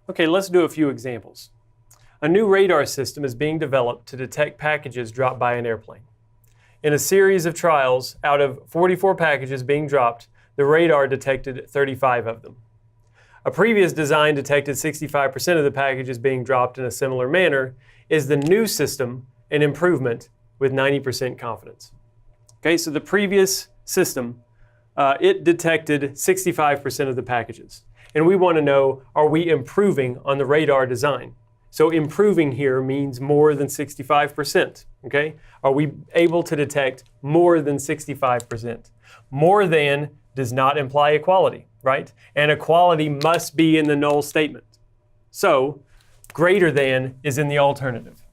Okay, let's do a few examples. A new radar system is being developed to detect packages dropped by an airplane. In a series of trials, out of 44 packages being dropped, the radar detected 35 of them. A previous design detected 65% of the packages being dropped in a similar manner. Is the new system an improvement with 90% confidence? Okay, so the previous system, it detected 65% of the packages. And we want to know, are we improving on the radar design? So improving here means more than 65%, okay? Are we able to detect more than 65%? More than does not imply equality, right? And equality must be in the null statement. So greater than is in the alternative.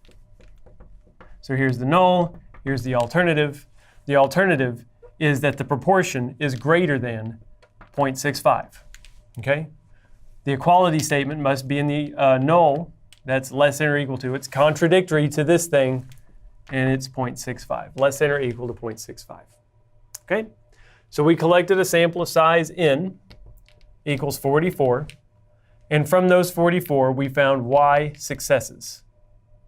So here's the null, here's the alternative. The alternative is that the proportion is greater than 0.65, okay? The equality statement must be in the null. That's less than or equal to. It's contradictory to this thing, and it's 0.65. Less than or equal to 0.65. Okay? So we collected a sample of size n equals 44. And from those 44, we found y successes.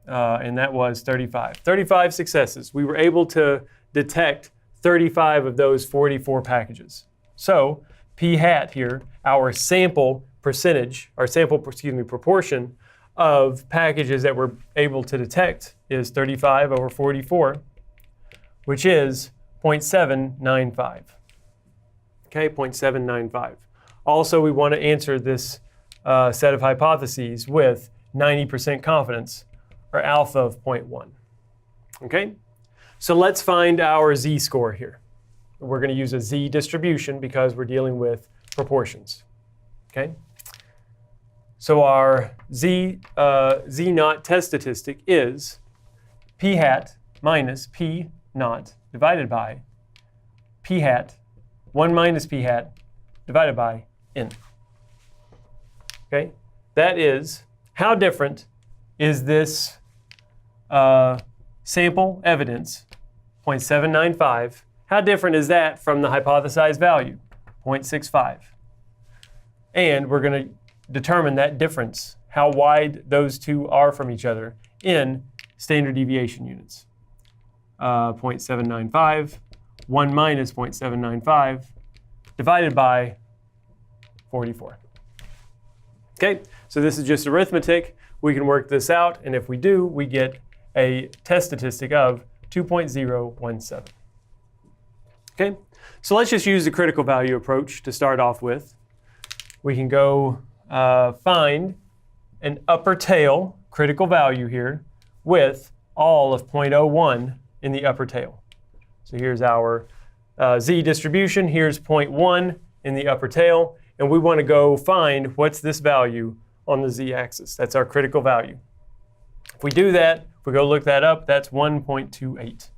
And that was 35. 35 successes. We were able to detect 35 of those 44 packages. So p hat here, our sample percentage, our sample, proportion of packages that we're able to detect is 35 over 44, which is 0.795. Okay, 0.795. Also, we want to answer this set of hypotheses with 90% confidence, or alpha of 0.1. Okay, so let's find our z-score here. We're going to use a z distribution because we're dealing with proportions. Okay. So our z naught test statistic is p hat minus p naught divided by p hat 1 minus p hat divided by n. Okay, that is, how different is this sample evidence, 0.795, how different is that from the hypothesized value, 0.65? And we're going to determine that difference, how wide those two are from each other in standard deviation units. 0.795, 1 minus 0.795, divided by 44. Okay, so this is just arithmetic. We can work this out, and if we do, we get a test statistic of 2.017. Okay, so let's just use the critical value approach to start off with. We can go find an upper tail critical value here with all of 0.01 in the upper tail. So here's our z distribution. Here's 0.1 in the upper tail. And we want to go find what's this value on the z-axis. That's our critical value. If we do that, if we go look that up, that's 1.28.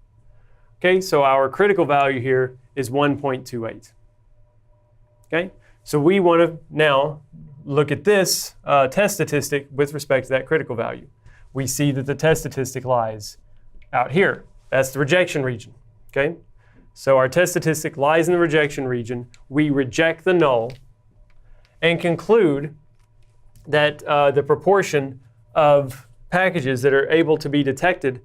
Okay, so our critical value here is 1.28. Okay, so we want to now look at this test statistic with respect to that critical value. We see that the test statistic lies out here. That's the rejection region. Okay, so our test statistic lies in the rejection region. We reject the null and conclude that the proportion of packages that are able to be detected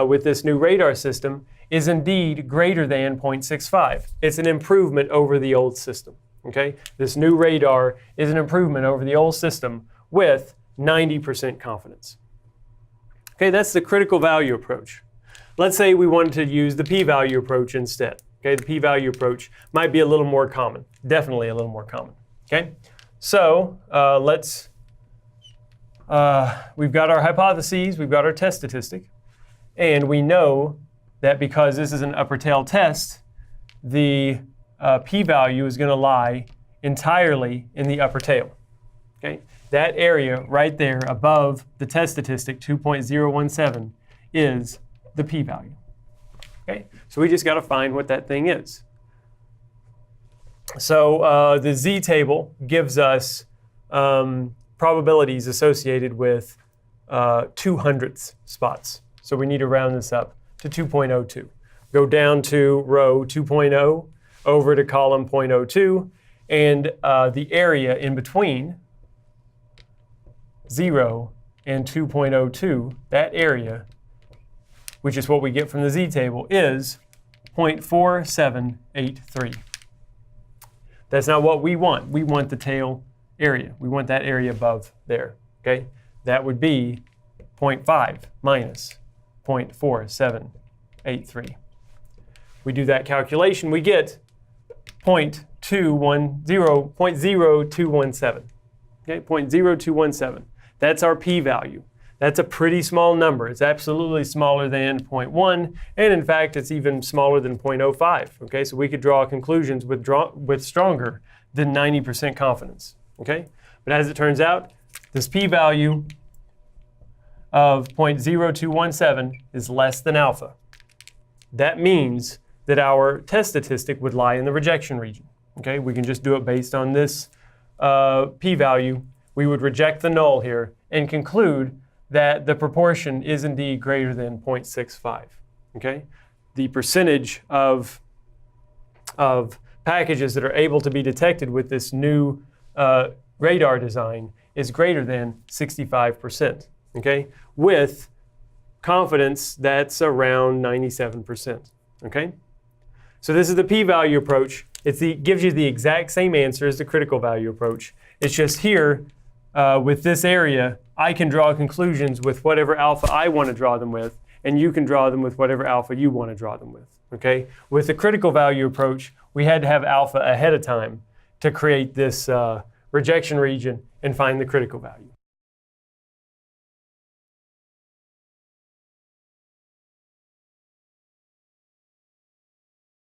with this new radar system is indeed greater than 0.65. It's an improvement over the old system. Okay, this new radar is an improvement over the old system with 90% confidence. Okay, that's the critical value approach. Let's say we wanted to use the p-value approach instead. Okay, the p-value approach might be a little more common, definitely a little more common. Okay, so we've got our hypotheses, we've got our test statistic, and we know that because this is an upper tail test, the p-value is going to lie entirely in the upper tail. Okay, that area right there above the test statistic, 2.017, is the p-value. Okay, so we just got to find what that thing is. So the z table gives us probabilities associated with 2/100th spots. So we need to round this up to 2.02. Go down to row 2.0, over to column 0.02, and the area in between 0, and 2.02, that area, which is what we get from the z-table, is 0.4783. That's not what we want. We want the tail area. We want that area above there, okay? That would be 0.5 minus 0.4783. We do that calculation, we get 0.0217. Okay, 0.0217. That's our p-value. That's a pretty small number. It's absolutely smaller than 0.1, and in fact, it's even smaller than 0.05. Okay, so we could draw conclusions with stronger than 90% confidence. Okay, but as it turns out, this p-value of 0.0217 is less than alpha. That means that our test statistic would lie in the rejection region. Okay, we can just do it based on this p-value. We would reject the null here and conclude that the proportion is indeed greater than 0.65. Okay, the percentage of packages that are able to be detected with this new radar design is greater than 65%. Okay, with confidence that's around 97%. Okay, so this is the p-value approach. It gives you the exact same answer as the critical value approach. It's just here with this area, I can draw conclusions with whatever alpha I want to draw them with, and you can draw them with whatever alpha you want to draw them with. Okay, with the critical value approach, we had to have alpha ahead of time to create this rejection region and find the critical value.